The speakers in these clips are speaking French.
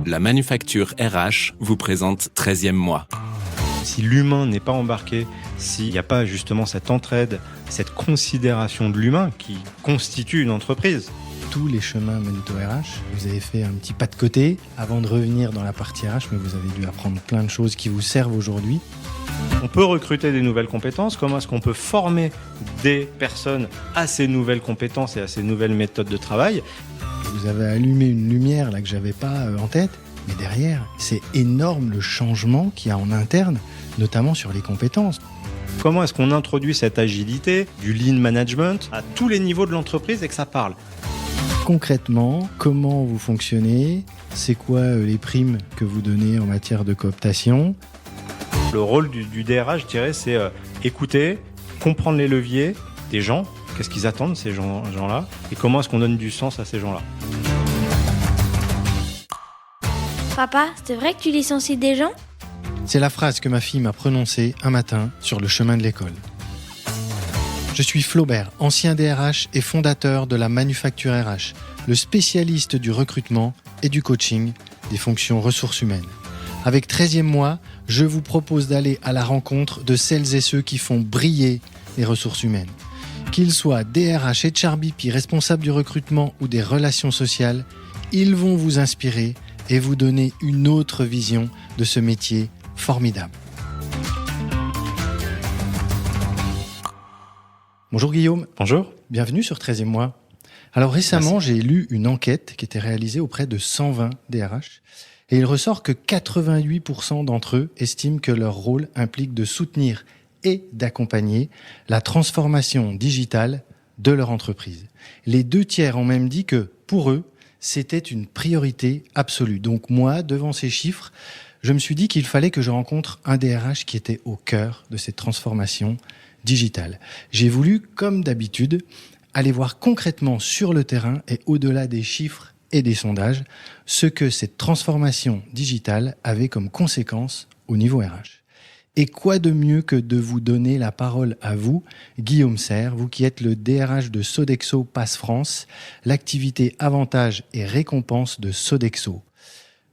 La Manufacture RH vous présente 13e mois. Si l'humain n'est pas embarqué, s'il n'y a pas justement cette entraide, cette considération de l'humain qui constitue une entreprise. Tous les chemins mènent au RH. Vous avez fait un petit pas de côté avant de revenir dans la partie RH, mais vous avez dû apprendre plein de choses qui vous servent aujourd'hui. On peut recruter des nouvelles compétences. Comment est-ce qu'on peut former des personnes à ces nouvelles compétences et à ces nouvelles méthodes de travail ? Vous avez allumé une lumière là que j'avais pas en tête, mais derrière, c'est énorme le changement qu'il y a en interne, notamment sur les compétences. Comment est-ce qu'on introduit cette agilité, du lean management à tous les niveaux de l'entreprise et que ça parle ? Concrètement, comment vous fonctionnez ? C'est quoi les primes que vous donnez en matière de cooptation ? Le rôle du DRH, je dirais, c'est écouter, comprendre les leviers des gens, qu'est-ce qu'ils attendent ces gens-là, et comment est-ce qu'on donne du sens à ces gens-là. Papa, c'est vrai que tu licencies des gens ? C'est la phrase que ma fille m'a prononcée un matin sur le chemin de l'école. Je suis Flaubert, ancien DRH et fondateur de la Manufacture RH, le spécialiste du recrutement et du coaching des fonctions ressources humaines. Avec 13e mois, je vous propose d'aller à la rencontre de celles et ceux qui font briller les ressources humaines. Qu'ils soient DRH, HRBP, responsables du recrutement ou des relations sociales, ils vont vous inspirer et vous donner une autre vision de ce métier formidable. Bonjour Guillaume. Bonjour. Bienvenue sur 13e mois. Alors récemment, J'ai lu une enquête qui était réalisée auprès de 120 DRH et il ressort que 88% d'entre eux estiment que leur rôle implique de soutenir et d'accompagner la transformation digitale de leur entreprise. Les 2/3 ont même dit que pour eux, c'était une priorité absolue. Donc moi, devant ces chiffres, je me suis dit qu'il fallait que je rencontre un DRH qui était au cœur de cette transformation digitale. J'ai voulu, comme d'habitude, aller voir concrètement sur le terrain et au-delà des chiffres et des sondages, ce que cette transformation digitale avait comme conséquence au niveau RH. Et quoi de mieux que de vous donner la parole à vous, Guillaume Serre, vous qui êtes le DRH de Sodexo Pass France, l'activité avantages et récompenses de Sodexo.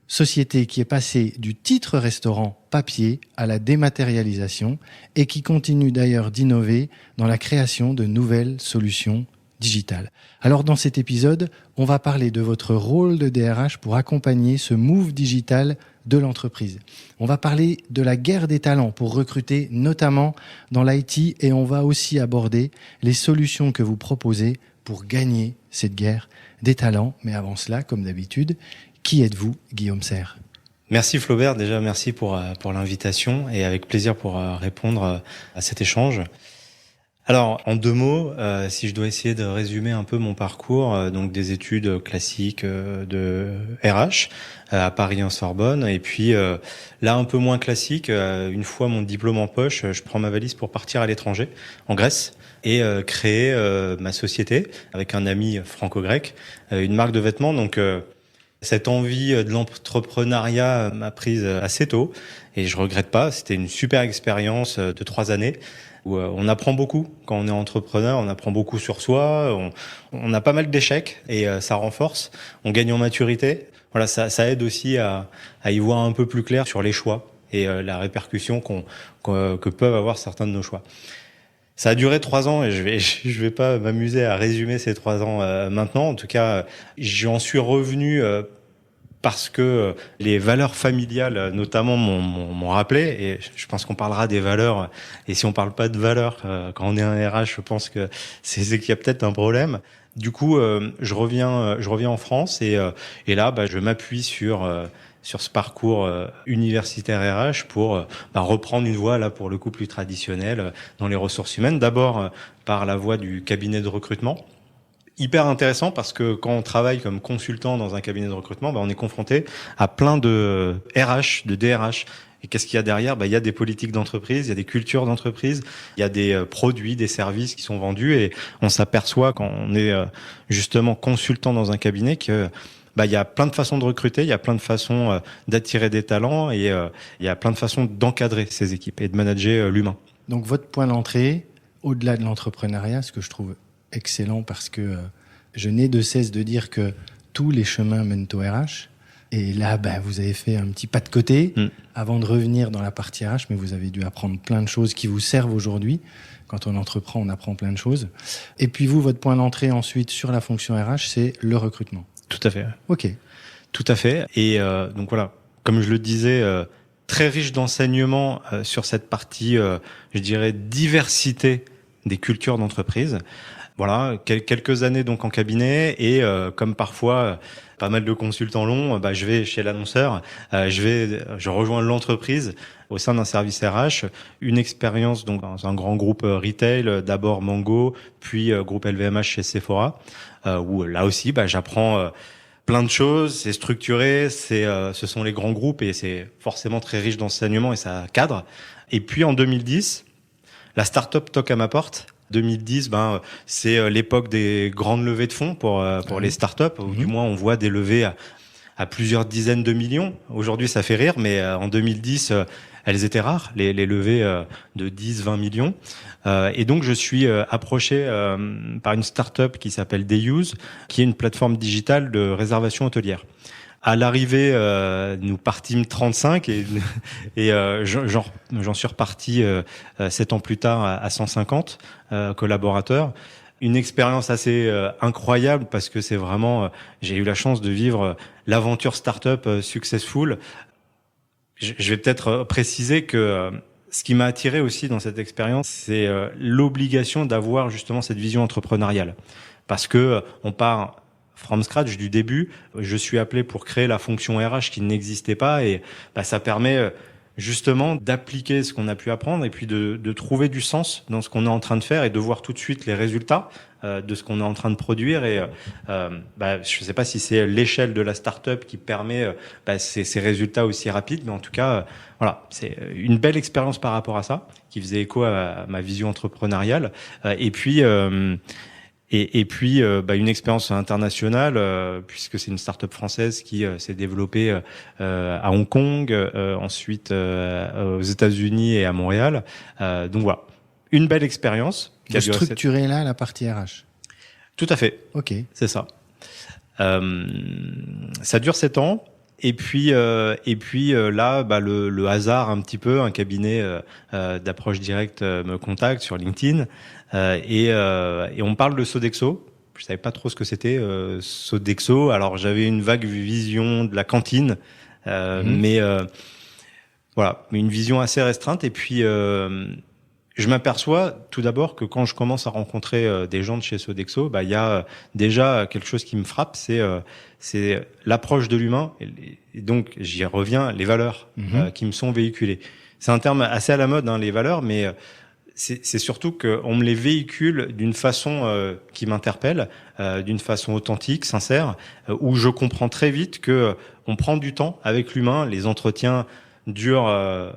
Société qui est passée du titre restaurant papier à la dématérialisation et qui continue d'ailleurs d'innover dans la création de nouvelles solutions digitales. Alors dans cet épisode, on va parler de votre rôle de DRH pour accompagner ce move digital de l'entreprise. On va parler de la guerre des talents pour recruter notamment dans l'IT et on va aussi aborder les solutions que vous proposez pour gagner cette guerre des talents. Mais avant cela, comme d'habitude, qui êtes-vous, Guillaume Serre ? Merci Flaubert, déjà merci pour l'invitation et avec plaisir pour répondre à cet échange. Alors, en 2 mots, si je dois essayer de résumer un peu mon parcours, donc des études classiques de RH à Paris-en-Sorbonne, et puis là un peu moins classique, une fois mon diplôme en poche, je prends ma valise pour partir à l'étranger, en Grèce, et créer ma société avec un ami franco-grec, une marque de vêtements. Donc cette envie de l'entrepreneuriat m'a prise assez tôt et je regrette pas. C'était une super expérience de 3 années où on apprend beaucoup quand on est entrepreneur. On apprend beaucoup sur soi. On a pas mal d'échecs et ça renforce. On gagne en maturité. Voilà, ça aide aussi à y voir un peu plus clair sur les choix et la répercussion que peuvent avoir certains de nos choix. Ça a duré 3 ans et je vais pas m'amuser à résumer ces 3 ans maintenant. En tout cas, j'en suis revenu parce que les valeurs familiales, notamment, m'ont rappelé. Et je pense qu'on parlera des valeurs. Et si on parle pas de valeurs quand on est un RH, je pense que c'est qu'il y a peut-être un problème. Du coup, je reviens en France et là, je m'appuie sur ce parcours universitaire RH pour reprendre une voie là pour le coup plus traditionnelle dans les ressources humaines. D'abord par la voie du cabinet de recrutement. Hyper intéressant parce que quand on travaille comme consultant dans un cabinet de recrutement, on est confronté à plein de RH, de DRH. Et qu'est-ce qu'il y a derrière ? Il y a des politiques d'entreprise, il y a des cultures d'entreprise, il y a des produits, des services qui sont vendus et on s'aperçoit quand on est justement consultant dans un cabinet que il y a plein de façons de recruter, il y a plein de façons d'attirer des talents et il y a plein de façons d'encadrer ces équipes et de manager l'humain. Donc votre point d'entrée, au-delà de l'entrepreneuriat, ce que je trouve excellent parce que je n'ai de cesse de dire que tous les chemins mènent au RH Et là, vous avez fait un petit pas de côté avant de revenir dans la partie RH, mais vous avez dû apprendre plein de choses qui vous servent aujourd'hui. Quand on entreprend, on apprend plein de choses. Et puis vous, votre point d'entrée ensuite sur la fonction RH, c'est le recrutement. Tout à fait. Ok. Tout à fait. Et donc voilà, comme je le disais, très riche d'enseignements sur cette partie, je dirais, diversité des cultures d'entreprise. Voilà, quelques années donc en cabinet et comme parfois pas mal de consultants longs, je vais chez l'annonceur, je rejoins l'entreprise au sein d'un service RH, une expérience donc dans un grand groupe retail, d'abord Mango, puis groupe LVMH chez Sephora, où là aussi j'apprends plein de choses, c'est structuré, ce sont les grands groupes et c'est forcément très riche d'enseignements et ça cadre. Et puis en 2010, la start-up toque à ma porte. 2010, c'est l'époque des grandes levées de fonds pour les startups, ou du moins on voit des levées à plusieurs dizaines de millions. Aujourd'hui, ça fait rire, mais en 2010, elles étaient rares, les levées de 10, 20 millions. Et donc, je suis approché par une startup qui s'appelle Dayuse, qui est une plateforme digitale de réservation hôtelière. À l'arrivée, nous partîmes 35 et j'en suis reparti 7 ans plus tard à 150 collaborateurs. Une expérience assez incroyable parce que c'est vraiment, j'ai eu la chance de vivre l'aventure startup successful. Je vais peut-être préciser que ce qui m'a attiré aussi dans cette expérience, c'est l'obligation d'avoir justement cette vision entrepreneuriale. Parce que on part from scratch du début, je suis appelé pour créer la fonction RH qui n'existait pas et ça permet justement d'appliquer ce qu'on a pu apprendre et puis de trouver du sens dans ce qu'on est en train de faire et de voir tout de suite les résultats de ce qu'on est en train de produire et je sais pas si c'est l'échelle de la start-up qui permet ces résultats aussi rapides, mais en tout cas voilà, c'est une belle expérience par rapport à ça qui faisait écho à ma vision entrepreneuriale et puis une expérience internationale puisque c'est une start-up française qui s'est développée à Hong Kong, ensuite aux États-Unis et à Montréal. Donc voilà, une belle expérience. Qui a structuré là la partie RH. Tout à fait. Ok. C'est ça. Ça dure 7 ans. Et puis là, le hasard un petit peu, un cabinet d'approche directe me contacte sur LinkedIn et on parle de Sodexo. Je savais pas trop ce que c'était Sodexo. Alors j'avais une vague vision de la cantine, mais voilà, une vision assez restreinte. Et puis je m'aperçois tout d'abord que quand je commence à rencontrer des gens de chez Sodexo, il y a déjà quelque chose qui me frappe, c'est l'approche de l'humain. Et donc, j'y reviens, les valeurs qui me sont véhiculées. C'est un terme assez à la mode, les valeurs, mais c'est surtout qu'on me les véhicule d'une façon qui m'interpelle, d'une façon authentique, sincère, où je comprends très vite que on prend du temps avec l'humain. Les entretiens durent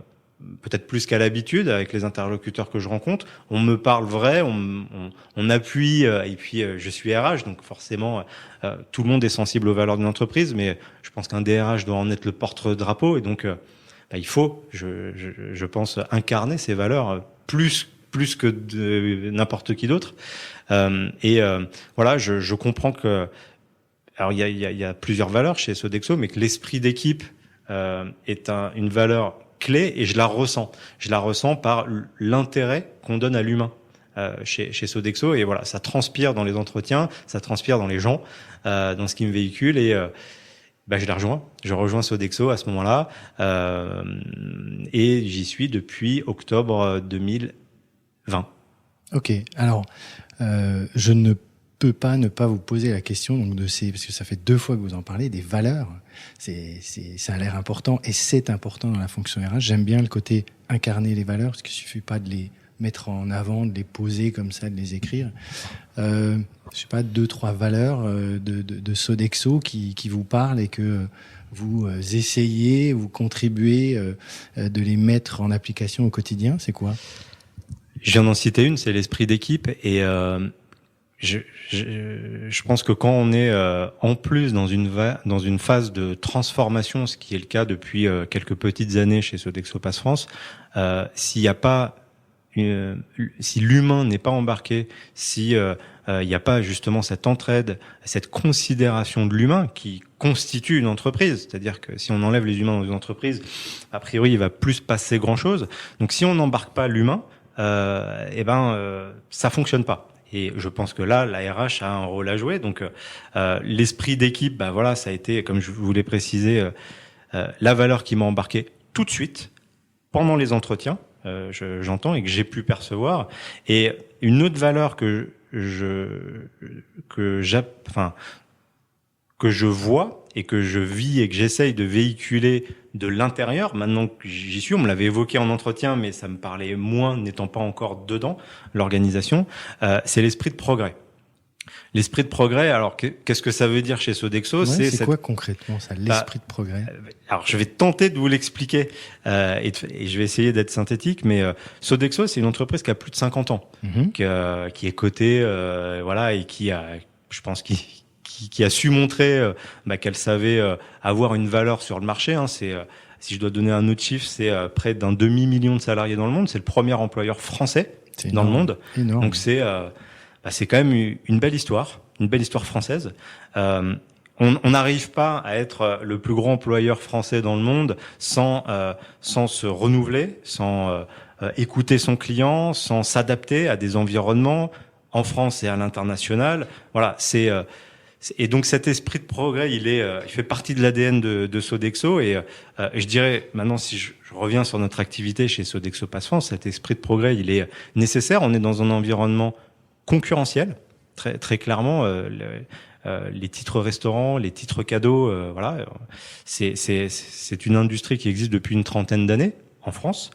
peut-être plus qu'à l'habitude avec les interlocuteurs que je rencontre. On me parle vrai, on appuie, et puis je suis RH, donc forcément tout le monde est sensible aux valeurs d'une entreprise, mais je pense qu'un DRH doit en être le porte-drapeau, et donc il faut, je pense, incarner ces valeurs plus que de n'importe qui d'autre. Voilà, je comprends que, alors il y a plusieurs valeurs chez Sodexo, mais que l'esprit d'équipe est une valeur clé et je la ressens par l'intérêt qu'on donne à l'humain chez Sodexo et voilà, ça transpire dans les entretiens, ça transpire dans les gens, dans ce qui me véhicule et je rejoins Sodexo à ce moment-là et j'y suis depuis octobre 2020. Ok, alors je ne peux pas ne pas vous poser la question donc parce que ça fait 2 fois que vous en parlez, des valeurs. Ça a l'air important et c'est important dans la fonction RH. J'aime bien le côté incarner les valeurs parce qu'il suffit pas de les mettre en avant, de les poser comme ça, de les écrire. Je sais pas, 2-3 valeurs de Sodexo qui vous parlent et que vous essayez, vous contribuez de les mettre en application au quotidien. C'est quoi ? Je viens d'en citer une, c'est l'esprit d'équipe et je pense que quand on est en plus dans une phase de transformation, ce qui est le cas depuis quelques petites années chez Sodexo Pass France, s'il n'y a pas si l'humain n'est pas embarqué, si il n'y a pas justement cette entraide, cette considération de l'humain qui constitue une entreprise, c'est-à-dire que si on enlève les humains dans une entreprise, a priori il va plus se passer grand-chose. Donc si on n'embarque pas l'humain, ça fonctionne pas. Et je pense que là, la RH a un rôle à jouer. Donc l'esprit d'équipe, ça a été, comme je vous l'ai précisé, la valeur qui m'a embarqué tout de suite pendant les entretiens. J'entends et que j'ai pu percevoir. Et une autre valeur que je vois et que je vis et que j'essaye de véhiculer de l'intérieur, maintenant que j'y suis, on me l'avait évoqué en entretien, mais ça me parlait moins, n'étant pas encore dedans, l'organisation, c'est l'esprit de progrès. L'esprit de progrès, alors qu'est-ce que ça veut dire chez Sodexo? C'est quoi concrètement ça, l'esprit de progrès? Alors je vais tenter de vous l'expliquer et je vais essayer d'être synthétique, mais Sodexo, c'est une entreprise qui a plus de 50 ans, qui est cotée, et qui a, je pense, qui a su montrer qu'elle savait avoir une valeur sur le marché. Si je dois donner un autre chiffre, c'est près d'un demi-million de salariés dans le monde. C'est le premier employeur français dans le monde. Énorme. Donc c'est quand même une belle histoire française. On n'arrive pas à être le plus grand employeur français dans le monde sans se renouveler, sans écouter son client, sans s'adapter à des environnements en France et à l'international. Voilà, et donc cet esprit de progrès, il fait partie de l'ADN de Sodexo et je dirais maintenant, si je reviens sur notre activité chez Sodexo Pass France, cet esprit de progrès, il est nécessaire. On est dans un environnement concurrentiel, très très clairement. Les titres restaurants, les titres cadeaux, c'est une industrie qui existe depuis une trentaine d'années en France,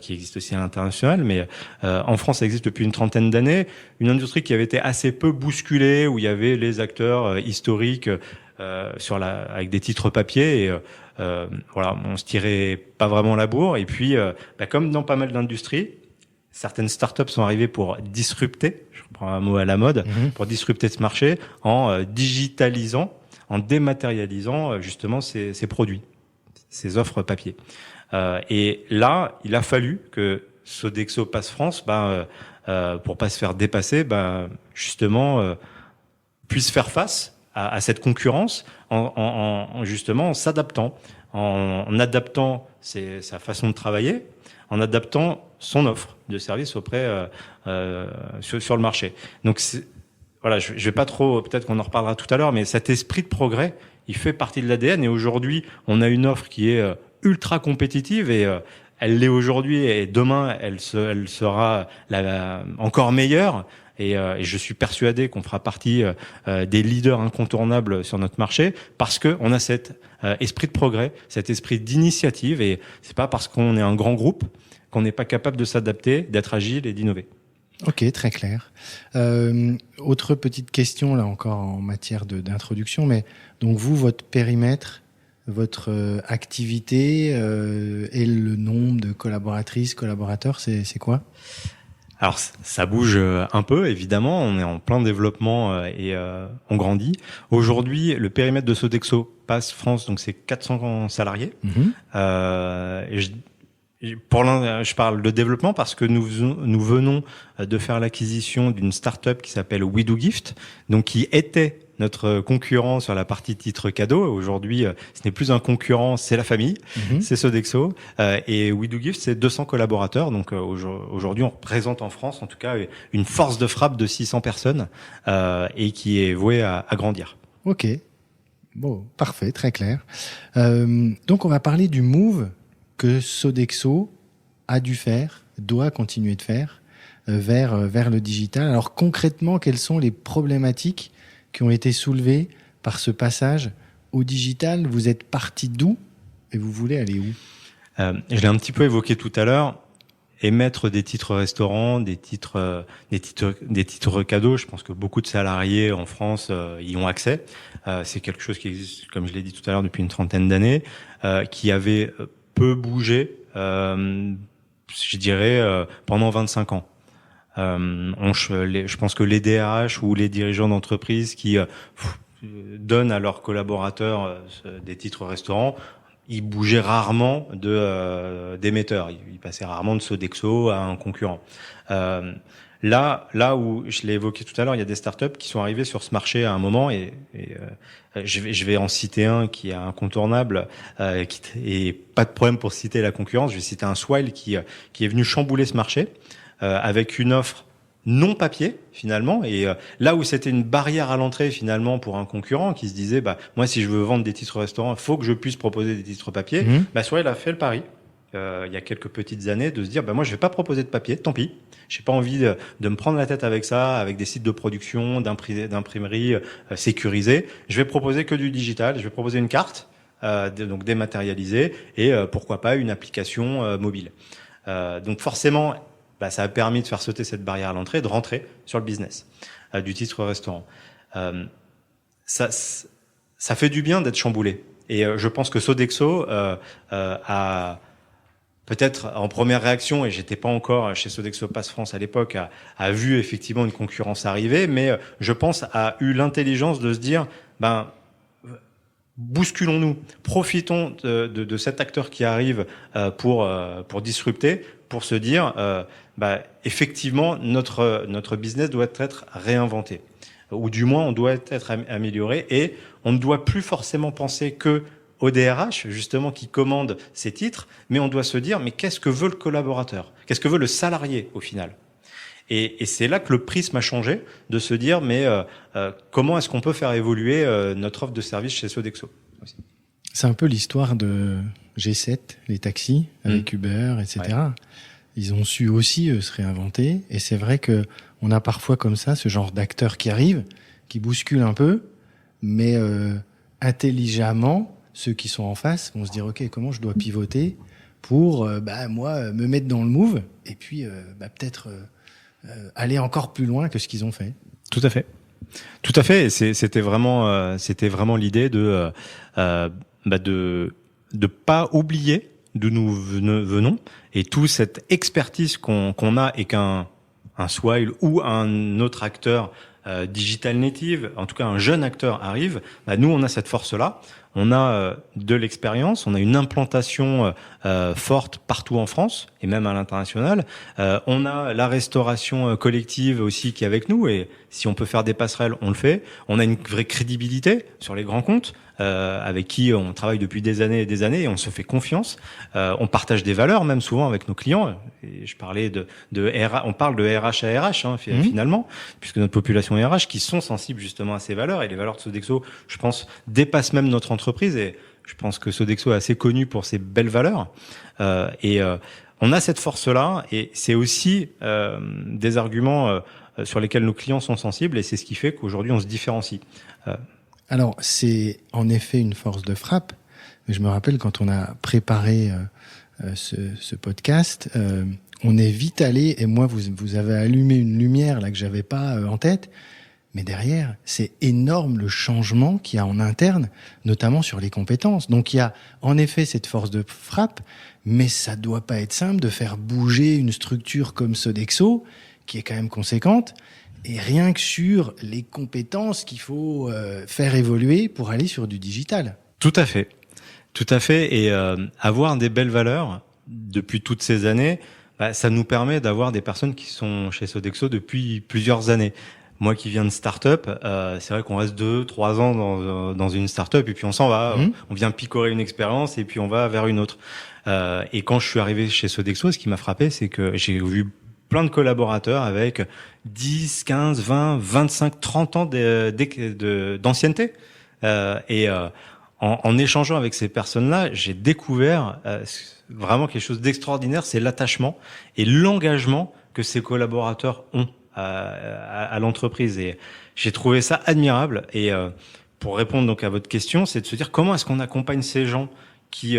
qui existe aussi à l'international, mais en France, ça existe depuis une trentaine d'années. Une industrie qui avait été assez peu bousculée, où il y avait les acteurs historiques avec des titres papier, et on se tirait pas vraiment la bourre. Et puis, comme dans pas mal d'industries, certaines startups sont arrivées pour disrupter, je reprends un mot à la mode, pour disrupter ce marché en digitalisant, en dématérialisant justement ces produits, ces offres papier. Et là, il a fallu que Sodexo Pass France, pour pas se faire dépasser, justement, puisse faire face à cette concurrence en justement s'adaptant, en adaptant sa façon de travailler, en adaptant son offre de service sur le marché. Donc je vais pas trop, peut-être qu'on en reparlera tout à l'heure, mais cet esprit de progrès, il fait partie de l'ADN. Et aujourd'hui, on a une offre qui est ultra compétitive et elle l'est aujourd'hui et demain elle sera encore meilleure. Et je suis persuadé qu'on fera partie des leaders incontournables sur notre marché parce que on a cet esprit de progrès, cet esprit d'initiative, et c'est pas parce qu'on est un grand groupe qu'on n'est pas capable de s'adapter, d'être agile et d'innover. Ok, très clair. Autre petite question là encore en matière d'introduction, mais donc vous, votre périmètre, votre activité et le nombre de collaboratrices, collaborateurs, c'est quoi? Alors ça bouge un peu, évidemment, on est en plein développement et on grandit. Aujourd'hui, le périmètre de Sodexo Pass France, donc c'est 400 salariés. Je parle de développement parce que nous venons de faire l'acquisition d'une start-up qui s'appelle WeDoGift, donc qui était notre concurrent sur la partie titre cadeau. Aujourd'hui, ce n'est plus un concurrent, c'est la famille, c'est Sodexo. Et WeDoGift, c'est 200 collaborateurs. Donc aujourd'hui, on représente en France, en tout cas, une force de frappe de 600 personnes et qui est vouée à grandir. Ok, bon, parfait, très clair. Donc on va parler du move que Sodexo a dû faire, doit continuer de faire vers le digital. Alors concrètement, quelles sont les problématiques qui ont été soulevées par ce passage au digital? Vous êtes parti d'où et vous voulez aller où? Je l'ai un petit peu évoqué tout à l'heure. Émettre des titres restaurants, des titres cadeaux. Je pense que beaucoup de salariés en France y ont accès. C'est quelque chose qui existe, comme je l'ai dit tout à l'heure, depuis une trentaine d'années, qui avait peu bougé, je dirais, pendant 25 ans. Je pense que les DRH ou les dirigeants d'entreprise qui donnent à leurs collaborateurs des titres restaurants il bougeait rarement d'émetteur. Il passait rarement de Sodexo à un concurrent. Là où je l'ai évoqué tout à l'heure, il y a des startups qui sont arrivées sur ce marché à un moment et je vais en citer un qui est incontournable et pas de problème pour citer la concurrence. Je vais citer un Swile qui est venu chambouler ce marché avec une offre non papier finalement, et là où c'était une barrière à l'entrée finalement pour un concurrent qui se disait moi si je veux vendre des titres restaurants, il faut que je puisse proposer des titres papier. Swile a fait le pari il y a quelques petites années de se dire moi je vais pas proposer de papier, tant pis. J'ai pas envie de me prendre la tête avec ça, avec des sites de production, d'imprimerie sécurisés. Je vais proposer que du digital. Je vais proposer une carte, donc dématérialisée, et pourquoi pas une application mobile. Donc forcément, ça a permis de faire sauter cette barrière à l'entrée, de rentrer sur le business du titre restaurant. Ça fait du bien d'être chamboulé. Et je pense que Sodexo a peut-être en première réaction, et j'étais pas encore chez Sodexo Pass France à l'époque, a vu effectivement une concurrence arriver, mais je pense a eu l'intelligence de se dire, bousculons-nous, profitons de cet acteur qui arrive pour disrupter, pour se dire, effectivement notre business doit être réinventé, ou du moins on doit être amélioré, et on ne doit plus forcément penser que au DRH, justement, qui commande ces titres, mais on doit se dire, mais qu'est-ce que veut le collaborateur? Qu'est-ce que veut le salarié, au final? Et c'est là que le prisme a changé, de se dire, comment est-ce qu'on peut faire évoluer notre offre de service chez Sodexo aussi. C'est un peu l'histoire de G7, les taxis, avec Uber, etc. Ouais. Ils ont su aussi se réinventer, et c'est vrai que on a parfois comme ça ce genre d'acteurs qui arrivent, qui bousculent un peu, mais intelligemment, ceux qui sont en face vont se dire ok, comment je dois pivoter pour moi me mettre dans le move et puis peut-être aller encore plus loin que ce qu'ils ont fait. Tout à fait. Et c'était vraiment l'idée de pas oublier d'où nous venons, et toute cette expertise qu'on a, et qu'un Swile ou un autre acteur digital native, en tout cas un jeune acteur arrive, nous on a cette force-là. On a de l'expérience, on a une implantation forte partout en France et même à l'international. On a la restauration collective aussi qui est avec nous, et si on peut faire des passerelles, on le fait. On a une vraie crédibilité sur les grands comptes avec qui on travaille depuis des années et on se fait confiance. On partage des valeurs même souvent avec nos clients. Et je parlais on parle de RH à RH finalement, puisque notre population est RH qui sont sensibles justement à ces valeurs, et les valeurs de Sodexo, je pense, dépassent même notre entreprise, et je pense que Sodexo est assez connu pour ses belles valeurs. On a cette force-là, et c'est aussi des arguments sur lesquels nos clients sont sensibles, et c'est ce qui fait qu'aujourd'hui on se différencie. Alors c'est en effet une force de frappe, mais je me rappelle quand on a préparé ce podcast, on est vite allé, et moi vous avez allumé une lumière là que j'avais pas en tête. Mais derrière, c'est énorme le changement qu'il y a en interne, notamment sur les compétences. Donc il y a en effet cette force de frappe, mais ça doit pas être simple de faire bouger une structure comme Sodexo, qui est quand même conséquente, et rien que sur les compétences qu'il faut faire évoluer pour aller sur du digital. Tout à fait. Et avoir des belles valeurs depuis toutes ces années, ça nous permet d'avoir des personnes qui sont chez Sodexo depuis plusieurs années. Moi qui viens de start-up, c'est vrai qu'on reste 2-3 ans dans une start-up, et puis on s'en va, on vient picorer une expérience et puis on va vers une autre. Et quand je suis arrivé chez Sodexo, ce qui m'a frappé, c'est que j'ai vu plein de collaborateurs avec 10, 15, 20, 25, 30 ans d'ancienneté. En échangeant avec ces personnes-là, j'ai découvert vraiment quelque chose d'extraordinaire, c'est l'attachement et l'engagement que ces collaborateurs ont à l'entreprise, et j'ai trouvé ça admirable. Et pour répondre donc à votre question, c'est de se dire comment est-ce qu'on accompagne ces gens qui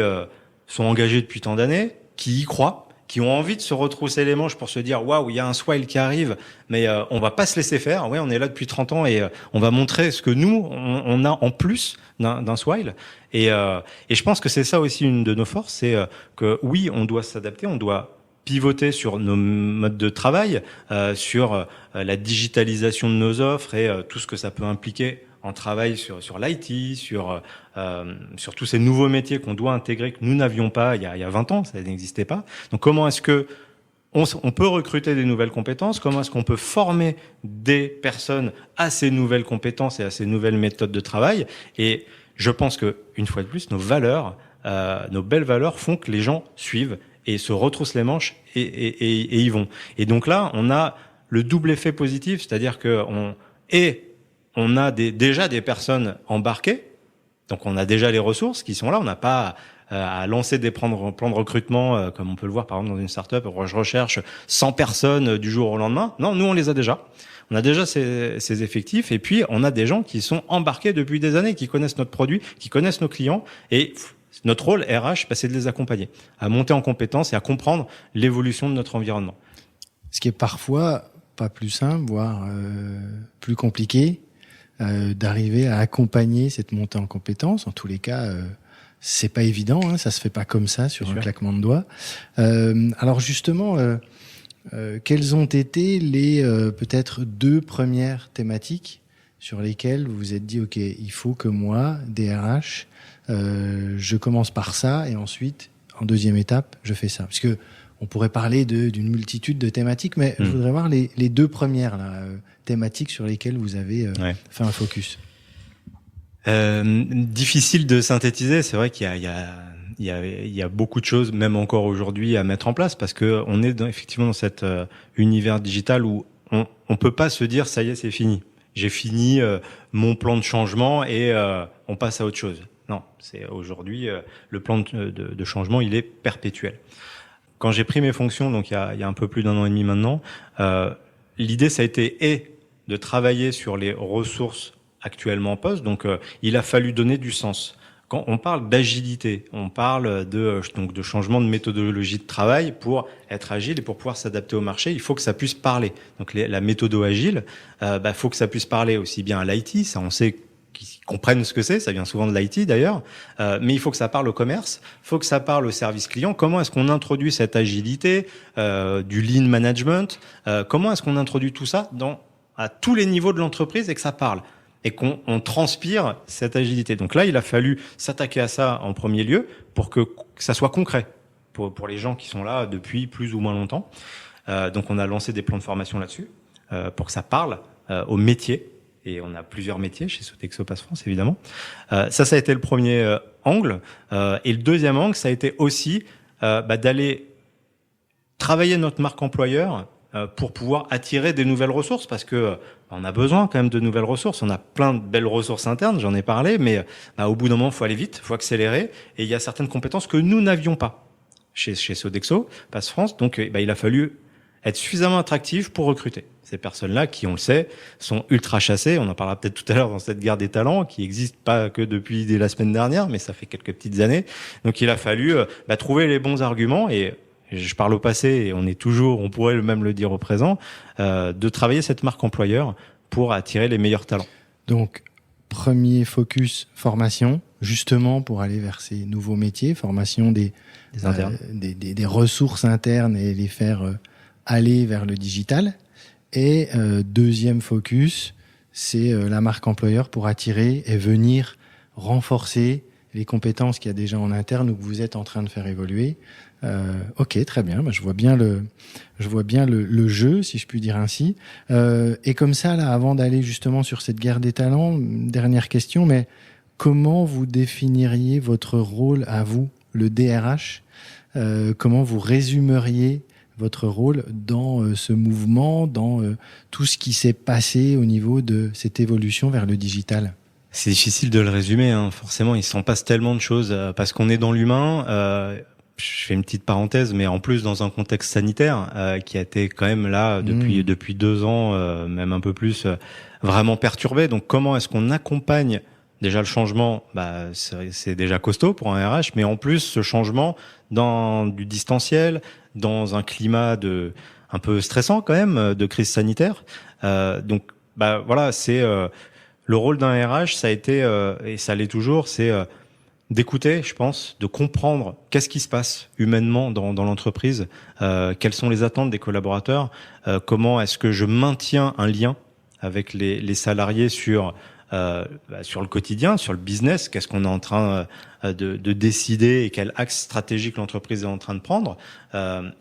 sont engagés depuis tant d'années, qui y croient, qui ont envie de se retrousser les manches pour se dire waouh, il y a un Swile qui arrive, mais on va pas se laisser faire. Ouais, on est là depuis 30 ans et on va montrer ce que nous on a en plus d'un Swile. Et je pense que c'est ça aussi une de nos forces, c'est que oui, on doit s'adapter, on doit pivoter sur nos modes de travail, sur la digitalisation de nos offres et tout ce que ça peut impliquer on travaille sur l'IT, sur tous ces nouveaux métiers qu'on doit intégrer, que nous n'avions pas il y a 20 ans, ça n'existait pas. Donc comment est-ce que on peut recruter des nouvelles compétences? Comment est-ce qu'on peut former des personnes à ces nouvelles compétences et à ces nouvelles méthodes de travail? Et je pense que, une fois de plus, nos belles valeurs font que les gens suivent et se retroussent les manches et y vont. Et donc là, on a le double effet positif, c'est-à-dire que on a déjà des personnes embarquées, donc on a déjà les ressources qui sont là, on n'a pas à lancer des plans de recrutement comme on peut le voir par exemple dans une start-up, je recherche 100 personnes du jour au lendemain. Non, nous on les a déjà. On a déjà ces effectifs et puis on a des gens qui sont embarqués depuis des années, qui connaissent notre produit, qui connaissent nos clients et notre rôle RH, c'est de les accompagner, à monter en compétences et à comprendre l'évolution de notre environnement. Ce qui est parfois pas plus simple, voire plus compliqué, d'arriver à accompagner cette montée en compétences. En tous les cas, c'est pas évident, hein, ça se fait pas comme ça sur un claquement de doigts. Alors justement, quelles ont été les peut-être 2 premières thématiques sur lesquelles vous vous êtes dit, ok, il faut que moi, DRH, je commence par ça et ensuite, en deuxième étape, je fais ça. Parce que on pourrait parler d'une multitude de thématiques, mais je voudrais voir les 2 premières thématiques sur lesquelles vous avez fait un focus. Difficile de synthétiser. C'est vrai qu'il y a beaucoup de choses, même encore aujourd'hui, à mettre en place parce que on est effectivement dans cet univers digital où on peut pas se dire ça y est, c'est fini. J'ai fini mon plan de changement et on passe à autre chose. Non, c'est aujourd'hui le plan de changement, il est perpétuel. Quand j'ai pris mes fonctions, donc il y a un peu plus d'1 an et demi maintenant, l'idée ça a été de travailler sur les ressources actuellement en poste. Donc il a fallu donner du sens. Quand on parle d'agilité, on parle de changement de méthodologie de travail pour être agile et pour pouvoir s'adapter au marché, il faut que ça puisse parler. Donc la méthodo agile, faut que ça puisse parler aussi bien à l'IT, ça on sait qu'ils comprennent ce que c'est, ça vient souvent de l'IT d'ailleurs, mais il faut que ça parle au commerce, il faut que ça parle au service client. Comment est-ce qu'on introduit cette agilité, du lean management, comment est-ce qu'on introduit tout ça à tous les niveaux de l'entreprise et que ça parle et qu'on transpire cette agilité. Donc là, il a fallu s'attaquer à ça en premier lieu pour que ça soit concret pour les gens qui sont là depuis plus ou moins longtemps. Donc on a lancé des plans de formation là-dessus pour que ça parle aux métiers. Et on a plusieurs métiers chez Sodexo Pass France, évidemment. Ça a été le premier angle. Et le deuxième angle, ça a été aussi d'aller travailler notre marque employeur pour pouvoir attirer des nouvelles ressources, parce que on a besoin quand même de nouvelles ressources. On a plein de belles ressources internes, j'en ai parlé, mais au bout d'un moment, il faut aller vite, il faut accélérer. Et il y a certaines compétences que nous n'avions pas chez Sodexo Pass France. Donc, il a fallu être suffisamment attractif pour recruter. Ces personnes-là, qui, on le sait, sont ultra chassées. On en parlera peut-être tout à l'heure dans cette guerre des talents, qui n'existe pas que depuis la semaine dernière, mais ça fait quelques petites années. Donc, il a fallu trouver les bons arguments, et je parle au passé, et on pourrait même le dire au présent, de travailler cette marque employeur pour attirer les meilleurs talents. Donc, premier focus, formation, justement pour aller vers ces nouveaux métiers, formation des internes, des ressources internes et les faire aller vers le digital. Et deuxième focus, c'est la marque employeur pour attirer et venir renforcer les compétences qu'il y a déjà en interne ou que vous êtes en train de faire évoluer. Ok, très bien. Je vois bien le jeu, si je puis dire ainsi. Et comme ça, là, avant d'aller justement sur cette guerre des talents, dernière question, mais comment vous définiriez votre rôle à vous, le DRH? Comment vous résumeriez votre rôle dans ce mouvement, dans tout ce qui s'est passé au niveau de cette évolution vers le digital? C'est difficile de le résumer, hein. Forcément, il s'en passe tellement de choses parce qu'on est dans l'humain. Je fais une petite parenthèse, mais en plus dans un contexte sanitaire qui a été quand même là depuis 2 ans, même un peu plus, vraiment perturbé. Donc comment est-ce qu'on accompagne déjà le changement? C'est déjà costaud pour un RH, mais en plus ce changement dans du distanciel, dans un climat un peu stressant quand même, de crise sanitaire. Donc voilà, c'est le rôle d'un RH, ça a été et ça l'est toujours, c'est d'écouter, je pense, de comprendre qu'est-ce qui se passe humainement dans l'entreprise, quelles sont les attentes des collaborateurs, comment est-ce que je maintiens un lien avec les salariés sur sur le quotidien, sur le business, qu'est-ce qu'on est en train de décider et quel axe stratégique l'entreprise est en train de prendre.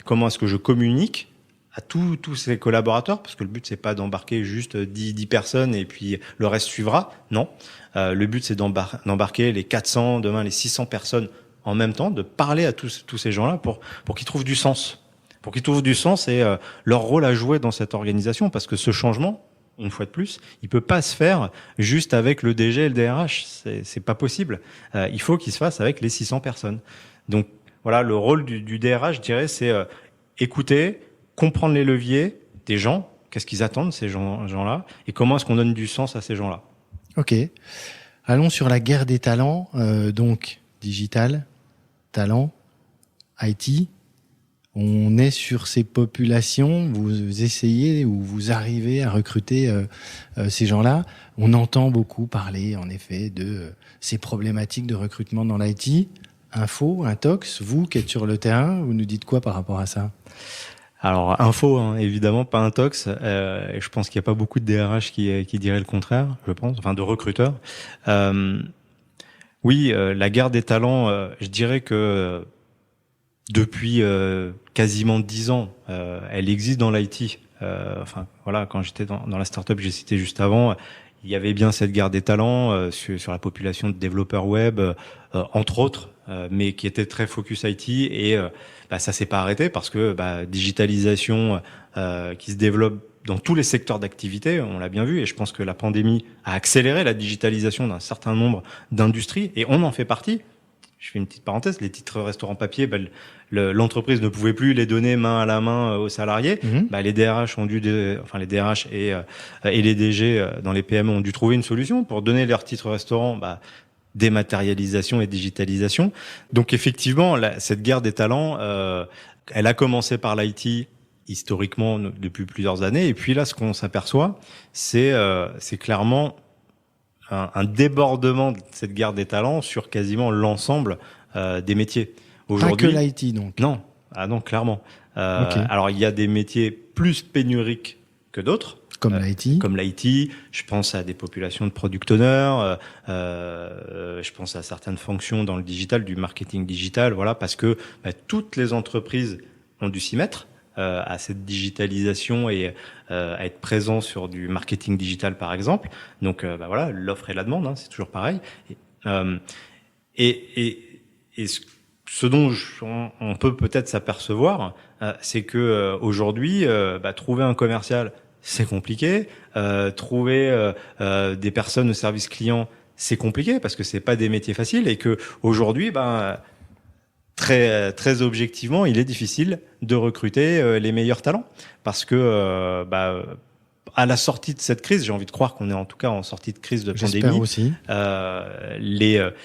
Comment est-ce que je communique à tous ses collaborateurs, parce que le but c'est pas d'embarquer juste 10 personnes et puis le reste suivra. Non, le but c'est d'embarquer les 400, demain les 600 personnes en même temps, de parler à tous ces gens-là pour qu'ils trouvent du sens. Pour qu'ils trouvent du sens et leur rôle à jouer dans cette organisation, parce que ce changement, une fois de plus, il peut pas se faire juste avec le DG et le DRH. C'est pas possible. Il faut qu'il se fasse avec les 600 personnes. Donc voilà, le rôle du DRH, je dirais, c'est écouter, comprendre les leviers des gens, qu'est-ce qu'ils attendent ces gens-là, et comment est-ce qu'on donne du sens à ces gens-là. Ok. Allons sur la guerre des talents, donc digital, talent, IT. On est sur ces populations, vous essayez ou vous arrivez à recruter ces gens-là. On entend beaucoup parler, en effet, de ces problématiques de recrutement dans l'IT. Info, Intox, vous qui êtes sur le terrain, vous nous dites quoi par rapport à ça ? Alors, info, hein, évidemment, pas Intox. Et je pense qu'il n'y a pas beaucoup de DRH qui diraient le contraire, je pense, enfin de recruteurs. Oui, la guerre des talents, je dirais que depuis quasiment 10 ans, elle existe dans l'IT. Enfin, voilà, quand j'étais dans la startup que j'ai citée juste avant, il y avait bien cette guerre des talents sur la population de développeurs web, entre autres, mais qui était très focus IT et ça s'est pas arrêté parce que digitalisation qui se développe dans tous les secteurs d'activité, on l'a bien vu, et je pense que la pandémie a accéléré la digitalisation d'un certain nombre d'industries, et on en fait partie. Je fais une petite parenthèse, les titres restaurants papier, l'entreprise ne pouvait plus les donner main à la main aux salariés. Les DRH les DRH et les DG dans les PME ont dû trouver une solution pour donner leurs titres restaurants, dématérialisation et digitalisation. Donc effectivement, cette guerre des talents, elle a commencé par l'IT historiquement depuis plusieurs années, et puis là, ce qu'on s'aperçoit, c'est clairement un débordement de cette guerre des talents sur quasiment l'ensemble des métiers. Aujourd'hui, pas que l'IT, donc. Non, clairement. Okay. Alors, il y a des métiers plus pénuriques que d'autres. Comme l'IT. Comme l'IT. Je pense à des populations de product owners. Je pense à certaines fonctions dans le digital, du marketing digital. Voilà, parce que toutes les entreprises ont dû s'y mettre à cette digitalisation et à être présent sur du marketing digital, par exemple. Donc, voilà, l'offre et la demande, hein, c'est toujours pareil. Et ce dont on peut peut-être s'apercevoir, c'est que aujourd'hui, trouver un commercial, c'est compliqué. Trouver des personnes au service client, c'est compliqué parce que c'est pas des métiers faciles, et que aujourd'hui, très très objectivement, il est difficile de recruter les meilleurs talents parce que à la sortie de cette crise, j'ai envie de croire qu'on est en tout cas en sortie de crise de pandémie. J'espère aussi.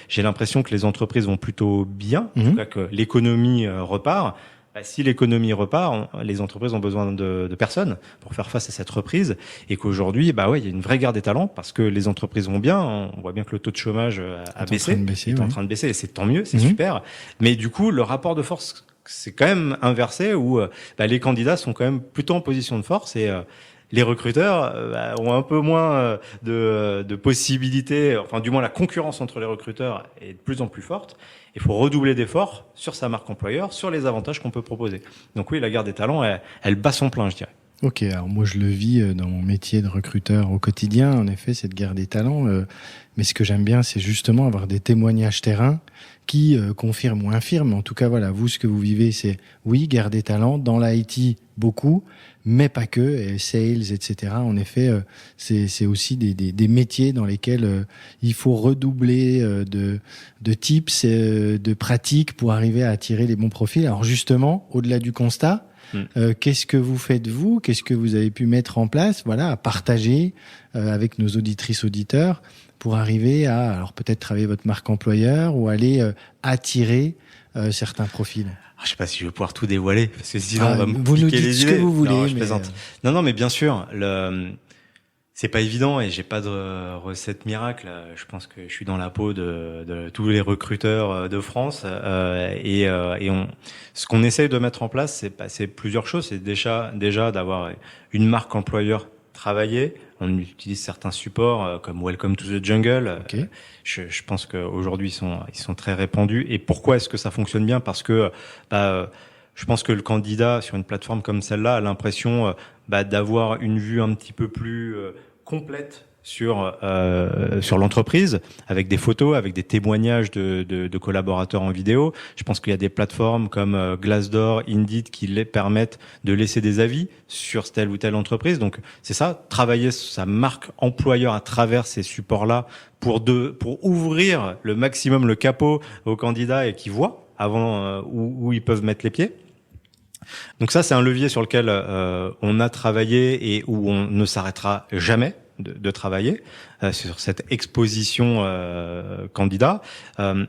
J'ai l'impression que les entreprises vont plutôt bien, en tout cas que l'économie repart. Si l'économie repart, les entreprises ont besoin de personnes pour faire face à cette reprise, et qu'aujourd'hui, il y a une vraie guerre des talents parce que les entreprises vont bien. On voit bien que le taux de chômage a baissé, est en train de baisser, et c'est tant mieux, c'est super. Mais du coup, le rapport de force, c'est quand même inversé, où les candidats sont quand même plutôt en position de force, et les recruteurs ont un peu moins de possibilités. Enfin, du moins, la concurrence entre les recruteurs est de plus en plus forte. Il faut redoubler d'efforts sur sa marque employeur, sur les avantages qu'on peut proposer. Donc oui, la guerre des talents, elle bat son plein, je dirais. Ok, alors moi je le vis dans mon métier de recruteur au quotidien, en effet, cette guerre des talents. Mais ce que j'aime bien, c'est justement avoir des témoignages terrain qui confirment ou infirment. En tout cas, voilà, vous, ce que vous vivez, c'est oui, guerre des talents, dans l'IT, beaucoup, mais pas que, et sales, etc. En effet, c'est aussi des métiers dans lesquels il faut redoubler de tips, de pratiques pour arriver à attirer les bons profils. Alors justement, au-delà du constat, qu'est-ce que vous faites vous ? Qu'est-ce que vous avez pu mettre en place, à partager avec nos auditrices, auditeurs, pour arriver à, alors peut-être travailler votre marque employeur ou aller attirer certains profils ? Je sais pas si je vais pouvoir tout dévoiler, parce que sinon on va me vous nous piquer dites les ce idées. que vous voulez. Non, je plaisante. Non, mais bien sûr, c'est pas évident, et j'ai pas de recette miracle. Je pense que je suis dans la peau de tous les recruteurs de France, et ce qu'on essaye de mettre en place, c'est plusieurs choses. C'est déjà d'avoir une marque employeur travailler. On utilise certains supports comme Welcome to the Jungle. Okay. Je pense qu'aujourd'hui ils sont très répandus. Et pourquoi est-ce que ça fonctionne bien? Parce que je pense que le candidat sur une plateforme comme celle-là a l'impression d'avoir une vue un petit peu plus complète sur l'entreprise, avec des photos, avec des témoignages de collaborateurs en vidéo. Je pense qu'il y a des plateformes comme Glassdoor, Indeed qui les permettent de laisser des avis sur telle ou telle entreprise. Donc c'est ça, travailler sa marque employeur à travers ces supports-là pour ouvrir le maximum le capot aux candidats et qu'ils voient avant où ils peuvent mettre les pieds. Donc ça, c'est un levier sur lequel on a travaillé et où on ne s'arrêtera jamais de travailler sur cette exposition candidat.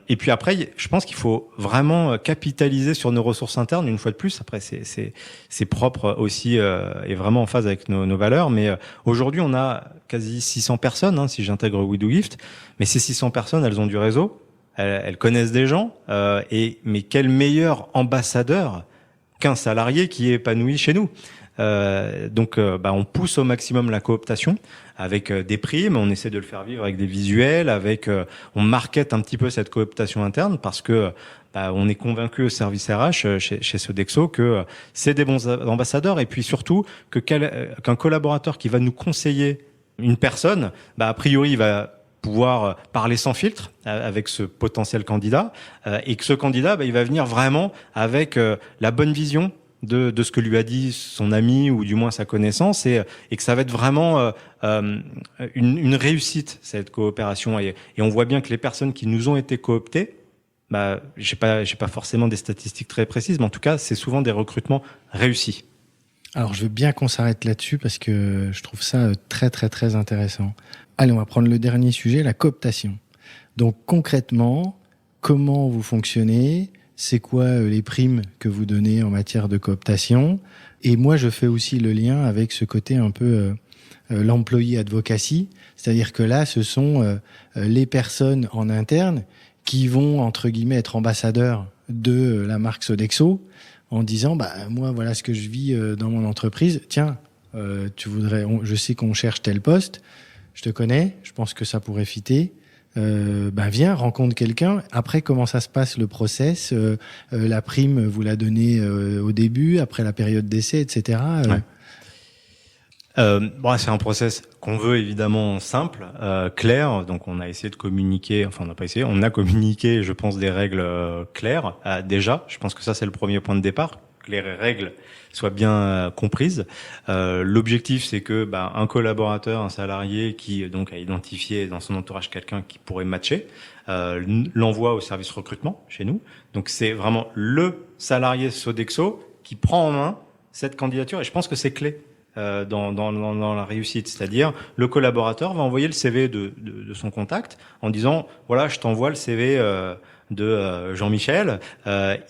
Et puis après, je pense qu'il faut vraiment capitaliser sur nos ressources internes. Une fois de plus, après c'est propre aussi et vraiment en phase avec nos valeurs. Mais aujourd'hui, on a quasi 600 personnes, si j'intègre We Do Gift. Mais ces 600 personnes, elles ont du réseau, elles connaissent des gens. Mais quel meilleur ambassadeur qu'un salarié qui est épanoui chez nous. Donc on pousse au maximum la cooptation avec des primes, on essaie de le faire vivre avec des visuels, on market un petit peu cette cooptation interne parce que on est convaincu au service RH chez Sodexo que c'est des bons ambassadeurs et puis surtout qu'un collaborateur qui va nous conseiller une personne, a priori il va pouvoir parler sans filtre avec ce potentiel candidat et que ce candidat il va venir vraiment avec la bonne vision de ce que lui a dit son ami ou du moins sa connaissance et que ça va être vraiment une réussite cette coopération et on voit bien que les personnes qui nous ont été cooptées, j'ai pas forcément des statistiques très précises, mais en tout cas c'est souvent des recrutements réussis. Alors je veux bien qu'on s'arrête là-dessus parce que je trouve ça très très très intéressant. Allez, on va prendre le dernier sujet, la cooptation. Donc concrètement, comment vous fonctionnez ? C'est quoi les primes que vous donnez en matière de cooptation? Et moi, je fais aussi le lien avec ce côté un peu l'employee advocacy, c'est-à-dire que là, ce sont les personnes en interne qui vont, entre guillemets, être ambassadeurs de la marque Sodexo en disant, moi, voilà ce que je vis dans mon entreprise. Tiens, je sais qu'on cherche tel poste, je te connais, je pense que ça pourrait fitter. Viens, rencontre quelqu'un. Après, comment ça se passe le process? La prime, vous la donnez au début, après la période d'essai, etc. C'est un process qu'on veut évidemment simple, clair. Donc, on a essayé de communiquer. Enfin, on n'a pas essayé. On a communiqué, je pense, des règles claires. Déjà, je pense que ça, c'est le premier point de départ. Que les règles soient bien comprises. L'objectif, c'est que un collaborateur, un salarié qui donc a identifié dans son entourage quelqu'un qui pourrait matcher, l'envoie au service recrutement chez nous. Donc c'est vraiment le salarié Sodexo qui prend en main cette candidature et je pense que c'est clé dans la réussite. C'est-à-dire le collaborateur va envoyer le CV de son contact en disant voilà, je t'envoie le CV de Jean-Michel,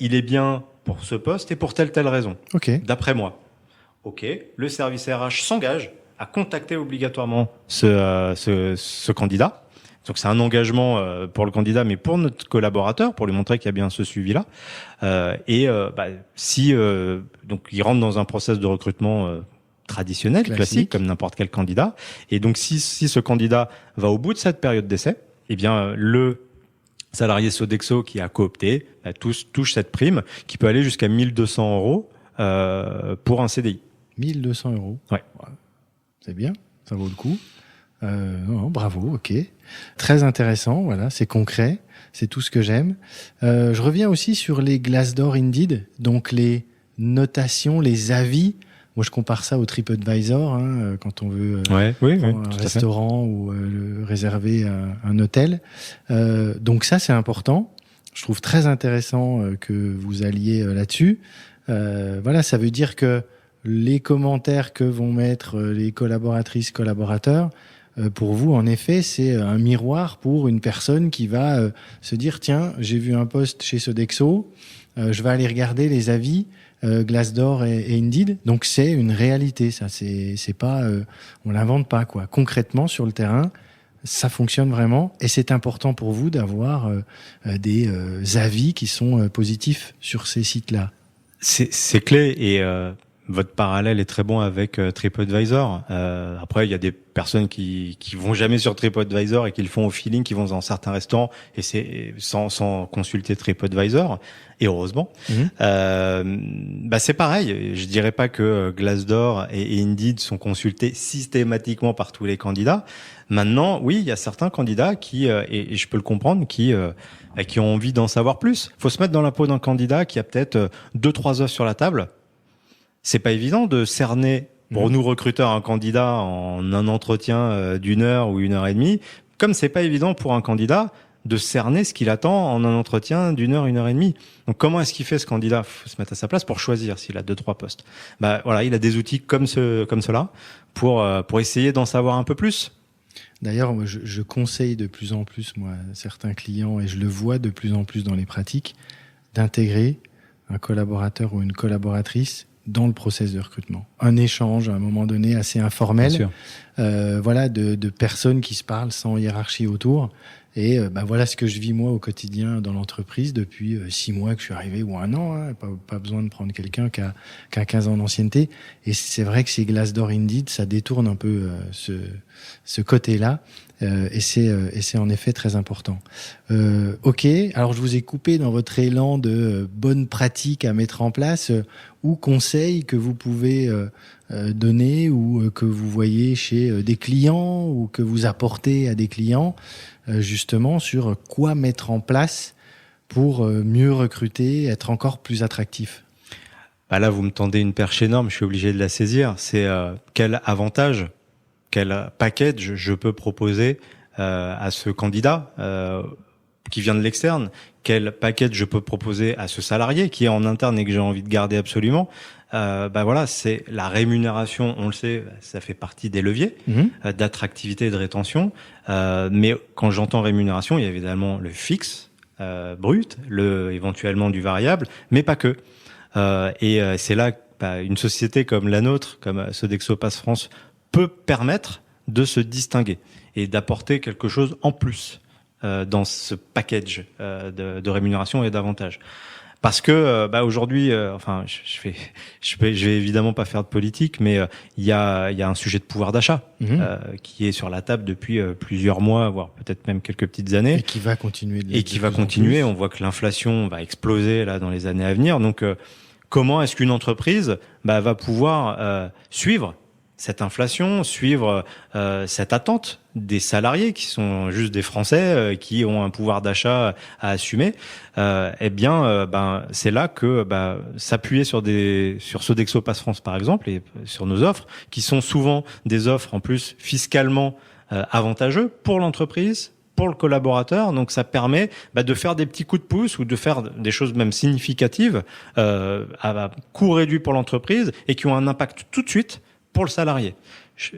il est bien pour ce poste et pour telle raison. Okay. D'après moi. Ok. Le service RH s'engage à contacter obligatoirement ce candidat. Donc c'est un engagement pour le candidat, mais pour notre collaborateur, pour lui montrer qu'il y a bien ce suivi-là. Si donc il rentre dans un process de recrutement traditionnel, classique, comme n'importe quel candidat. Et donc si ce candidat va au bout de cette période d'essai, eh bien le salarié Sodexo qui a coopté touche cette prime qui peut aller jusqu'à 1 200 € pour un CDI. 1 200 €. Ouais. C'est bien, ça vaut le coup. Bravo, ok. Très intéressant, voilà, c'est concret, c'est tout ce que j'aime. Je reviens aussi sur les Glassdoor Indeed, donc les notations, les avis. Moi, je compare ça au TripAdvisor, quand on veut prendre un restaurant ou réserver un hôtel. Donc ça, c'est important. Je trouve très intéressant que vous alliez là-dessus. Ça veut dire que les commentaires que vont mettre les collaboratrices, collaborateurs, pour vous, en effet, c'est un miroir pour une personne qui va se dire, tiens, j'ai vu un post chez Sodexo, je vais aller regarder les avis Glassdoor et Indeed. Donc c'est une réalité, ça. C'est pas, on l'invente pas, quoi. Concrètement sur le terrain, ça fonctionne vraiment, et c'est important pour vous d'avoir des avis qui sont positifs sur ces sites-là. C'est clé, et votre parallèle est très bon avec TripAdvisor. Après, il y a des personnes qui vont jamais sur TripAdvisor et qui le font au feeling, qui vont dans certains restaurants et c'est sans consulter TripAdvisor. Et heureusement, c'est pareil. Je dirais pas que Glassdoor et Indeed sont consultés systématiquement par tous les candidats. Maintenant, oui, il y a certains candidats qui, et je peux le comprendre, qui ont envie d'en savoir plus. Faut se mettre dans la peau d'un candidat qui a peut-être 2-3 offres sur la table. C'est pas évident de cerner, pour nous recruteurs, un candidat en un entretien d'1 heure ou 1 heure et demie, comme c'est pas évident pour un candidat de cerner ce qu'il attend en un entretien d'1 heure, 1 heure et demie. Donc comment est-ce qu'il fait ce candidat? Faut se mettre à sa place pour choisir s'il a 2-3 postes. Voilà, il a des outils comme cela pour essayer d'en savoir un peu plus. D'ailleurs, je conseille de plus en plus, moi, certains clients, et je le vois de plus en plus dans les pratiques, d'intégrer un collaborateur ou une collaboratrice dans le process de recrutement. Un échange, à un moment donné, assez informel, de personnes qui se parlent sans hiérarchie autour. Et voilà ce que je vis moi au quotidien dans l'entreprise depuis 6 mois que je suis arrivé, ou 1 an. Pas besoin de prendre quelqu'un qui a 15 ans d'ancienneté. Et c'est vrai que chez Glassdoor, Indeed, ça détourne un peu ce côté-là. Et c'est en effet très important. Ok, alors je vous ai coupé dans votre élan de bonnes pratiques à mettre en place ou conseils que vous pouvez donner ou que vous voyez chez des clients ou que vous apportez à des clients, justement sur quoi mettre en place pour mieux recruter, être encore plus attractif. Là, vous me tendez une perche énorme, je suis obligé de la saisir. C'est quel avantage, quel package je peux proposer à ce candidat qui vient de l'externe, quel package je peux proposer à ce salarié qui est en interne et que j'ai envie de garder absolument. C'est la rémunération, on le sait, ça fait partie des leviers d'attractivité et de rétention. Mais quand j'entends rémunération, il y a évidemment le fixe brut, éventuellement du variable, mais pas que. C'est là que une société comme la nôtre, comme Sodexo Pass France, peut permettre de se distinguer et d'apporter quelque chose en plus dans ce package de rémunération et d'avantages. Parce que aujourd'hui, je vais évidemment pas faire de politique, mais il y a un sujet de pouvoir d'achat qui est sur la table depuis plusieurs mois, voire peut-être même quelques petites années, et qui va continuer. On voit que l'inflation va exploser là dans les années à venir. Donc, comment est-ce qu'une entreprise va pouvoir suivre cette inflation, suivre cette attente des salariés qui sont juste des Français qui ont un pouvoir d'achat à assumer, c'est là que s'appuyer sur Sodexo Pass France par exemple et sur nos offres qui sont souvent des offres en plus fiscalement avantageux pour l'entreprise, pour le collaborateur. Donc ça permet de faire des petits coups de pouce ou de faire des choses même significatives à coût réduit pour l'entreprise et qui ont un impact tout de suite pour le salarié.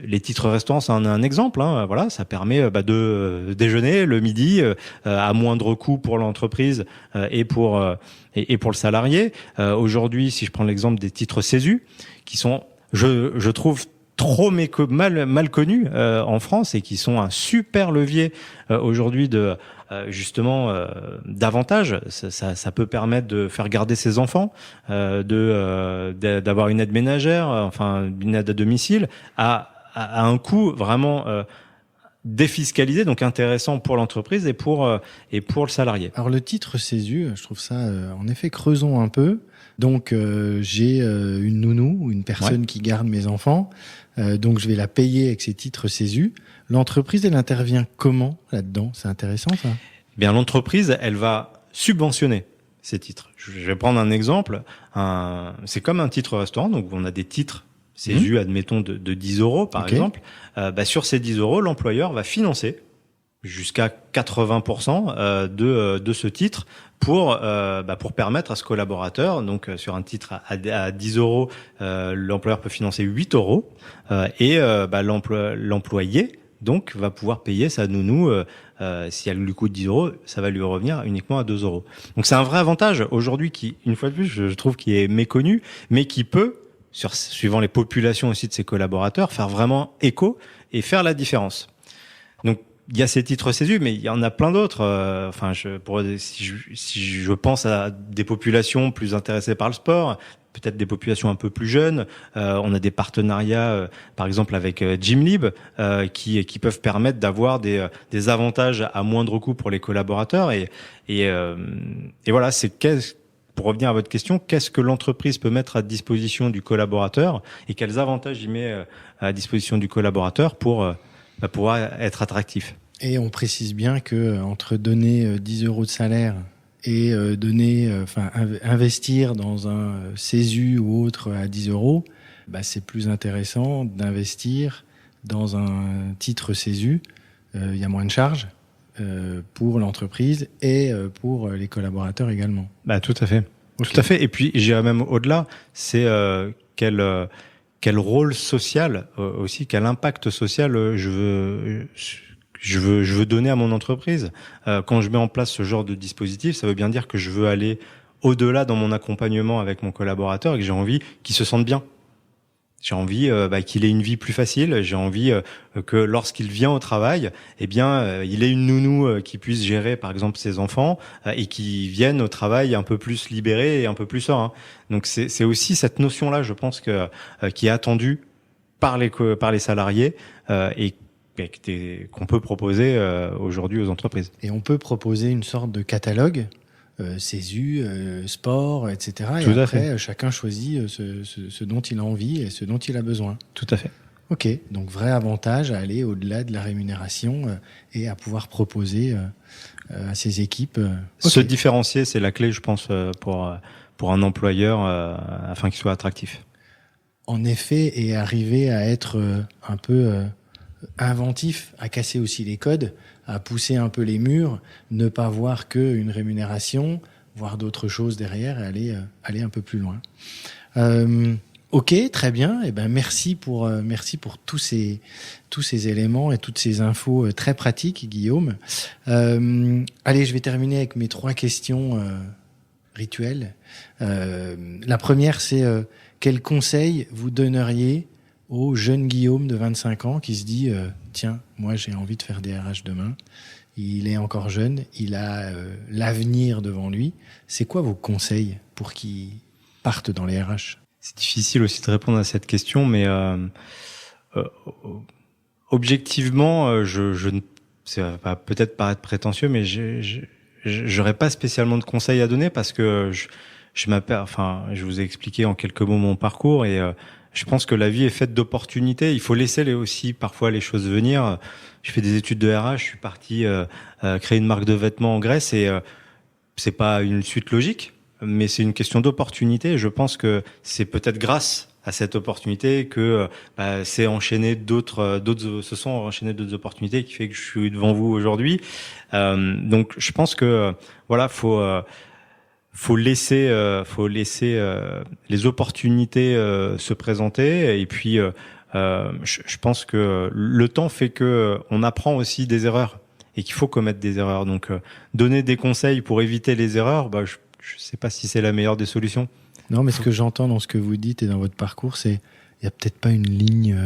Les titres restaurants, c'est un exemple. Voilà, ça permet de déjeuner le midi à moindre coût pour l'entreprise et pour le salarié. Aujourd'hui, si je prends l'exemple des titres CESU, qui sont, je trouve, trop mal connus en France et qui sont un super levier aujourd'hui de d'avantages. Ça peut permettre de faire garder ses enfants, d'avoir une aide ménagère, enfin une aide à domicile à un coût vraiment défiscalisé, donc intéressant pour l'entreprise et pour le salarié. Alors le titre CESU, je trouve ça en effet, creusons un peu. Donc j'ai une nounou ou une personne qui garde mes enfants, donc je vais la payer avec ces titres CESU. L'entreprise, elle intervient comment là-dedans? C'est intéressant ça. Bien, l'entreprise, elle va subventionner ces titres. Je vais prendre un exemple. C'est comme un titre restaurant, donc on a des titres CESU, admettons de 10 euros par exemple. Sur ces 10 euros, l'employeur va financer jusqu'à 80% de ce titre pour permettre à ce collaborateur, donc sur un titre à 10 euros, l'employeur peut financer 8 euros et l'employé donc va pouvoir payer sa nounou. Si elle lui coûte 10 euros, ça va lui revenir uniquement à 2 euros. Donc c'est un vrai avantage aujourd'hui qui, une fois de plus, je trouve qui est méconnu, mais qui peut, suivant les populations aussi de ses collaborateurs, faire vraiment écho et faire la différence. Donc il y a ces titres CESU, mais il y en a plein d'autres. Si je pense à des populations plus intéressées par le sport, peut-être des populations un peu plus jeunes, on a des partenariats, par exemple avec Gymlib, qui peuvent permettre d'avoir des avantages à moindre coût pour les collaborateurs. Et voilà, pour revenir à votre question, qu'est-ce que l'entreprise peut mettre à disposition du collaborateur et quels avantages il met à disposition du collaborateur pour pouvoir être attractif. Et on précise bien que entre donner 10 € de salaire et investir dans un CESU ou autre à 10 €, c'est plus intéressant d'investir dans un titre CESU. Il y a moins de charges pour l'entreprise et pour les collaborateurs également. Tout à fait. Okay. Tout à fait. Et puis j'irais même au-delà, c'est quel rôle social aussi, quel impact social je veux donner à mon entreprise. Quand je mets en place ce genre de dispositif, ça veut bien dire que je veux aller au-delà dans mon accompagnement avec mon collaborateur et que j'ai envie qu'il se sente bien. J'ai envie qu'il ait une vie plus facile. J'ai envie que lorsqu'il vient au travail, il ait une nounou qui puisse gérer, par exemple, ses enfants et qui vienne au travail un peu plus libéré et un peu plus serein. Donc c'est aussi cette notion-là, je pense qui est attendue par les salariés et qu'on peut proposer aujourd'hui aux entreprises. Et on peut proposer une sorte de catalogue. CESU, sport, etc. Et Tout après, chacun choisit ce dont il a envie et ce dont il a besoin. Tout à fait. Ok, donc vrai avantage à aller au-delà de la rémunération et à pouvoir proposer à ses équipes. Se différencier, c'est la clé, je pense, pour un employeur afin qu'il soit attractif. En effet, et arriver à être un peu inventif, à casser aussi les codes, à pousser un peu les murs, ne pas voir qu'une rémunération, voir d'autres choses derrière et aller un peu plus loin. Ok, très bien. Et merci pour tous ces éléments et toutes ces infos très pratiques, Guillaume. Allez, je vais terminer avec mes 3 questions rituelles. La première, c'est quel conseil vous donneriez au jeune Guillaume de 25 ans qui se dit tiens, moi j'ai envie de faire des RH demain. Il est encore jeune, il a l'avenir devant lui. C'est quoi vos conseils pour qu'il parte dans les RH ? C'est difficile aussi de répondre à cette question, mais objectivement, ça va peut-être paraître prétentieux, mais j'aurais pas spécialement de conseils à donner parce que je vous ai expliqué en quelques mots mon parcours et je pense que la vie est faite d'opportunités. Il faut laisser aussi parfois les choses venir. Je fais des études de RH. Je suis parti créer une marque de vêtements en Grèce et c'est pas une suite logique, mais c'est une question d'opportunité. Et je pense que c'est peut-être grâce à cette opportunité que se sont enchaînées d'autres opportunités qui fait que je suis devant vous aujourd'hui. Donc je pense que faut laisser les opportunités se présenter et puis je pense que le temps fait que on apprend aussi des erreurs et qu'il faut commettre des erreurs. Donc donner des conseils pour éviter les erreurs, je sais pas si c'est la meilleure des solutions. Non, mais ce que j'entends dans ce que vous dites et dans votre parcours, c'est il y a peut-être pas une ligne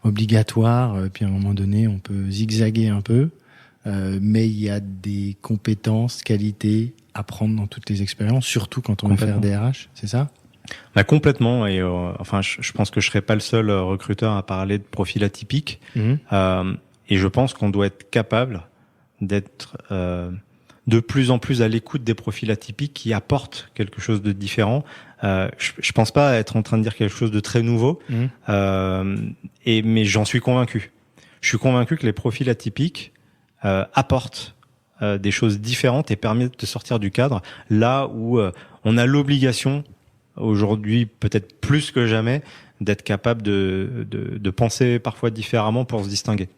obligatoire, puis à un moment donné on peut zigzaguer un peu, mais il y a des compétences, qualités à prendre dans toutes les expériences, surtout quand on veut faire des RH, c'est ça ? Complètement. Et je pense que je serai pas le seul recruteur à parler de profil atypique. Et je pense qu'on doit être capable d'être de plus en plus à l'écoute des profils atypiques qui apportent quelque chose de différent. Je pense pas être en train de dire quelque chose de très nouveau, mais j'en suis convaincu. Je suis convaincu que les profils atypiques apportent des choses différentes et permettent de sortir du cadre là où on a l'obligation aujourd'hui peut-être plus que jamais d'être capable de penser parfois différemment pour se distinguer.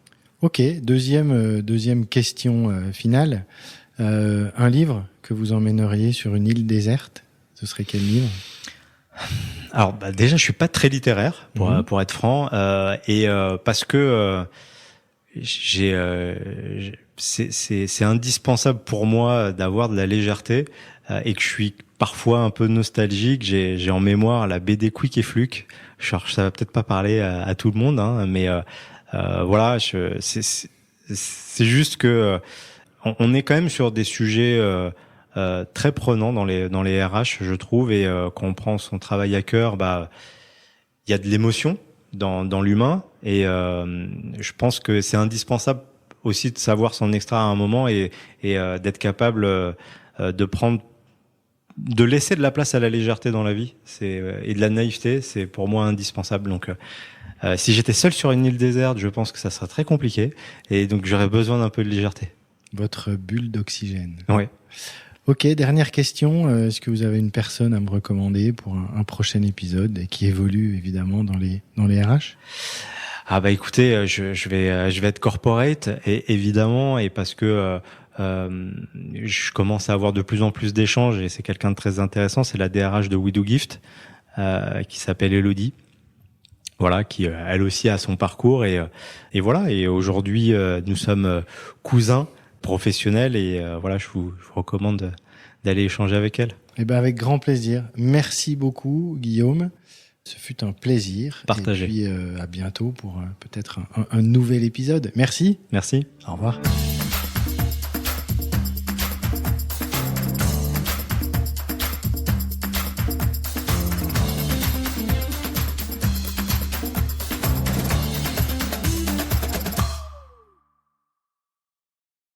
Ok, deuxième question finale. Un livre que vous emmèneriez sur une île déserte, ce serait quel livre ? Alors déjà je suis pas très littéraire pour être franc parce que c'est indispensable pour moi d'avoir de la légèreté et que je suis parfois un peu nostalgique. J'ai en mémoire la BD Quick et Fluke. Ça va peut-être pas parler à tout le monde, mais voilà, C'est juste que on est quand même sur des sujets très prenants dans les RH, je trouve, et quand on prend son travail à cœur, il y a de l'émotion dans l'humain, et je pense que c'est indispensable aussi de savoir s'en extraire à un moment et d'être capable de laisser de la place à la légèreté dans la vie, et de la naïveté, c'est pour moi indispensable. Donc si j'étais seul sur une île déserte, je pense que ça serait très compliqué, et donc j'aurais besoin d'un peu de légèreté. Votre bulle d'oxygène. Oui. Ok, dernière question. Est-ce que vous avez une personne à me recommander pour un prochain épisode et qui évolue évidemment dans les RH? Écoutez, je vais être corporate, et évidemment, et parce que je commence à avoir de plus en plus d'échanges, et c'est quelqu'un de très intéressant, c'est la DRH de We Do Gift, qui s'appelle Elodie. Voilà, qui elle aussi a son parcours, et voilà, et aujourd'hui nous sommes cousins professionnels, et voilà, je vous recommande d'aller échanger avec elle. Eh ben avec grand plaisir. Merci beaucoup Guillaume. Ce fut un plaisir. Partagé. Et puis à bientôt pour peut-être un nouvel épisode. Merci. Merci. Au revoir.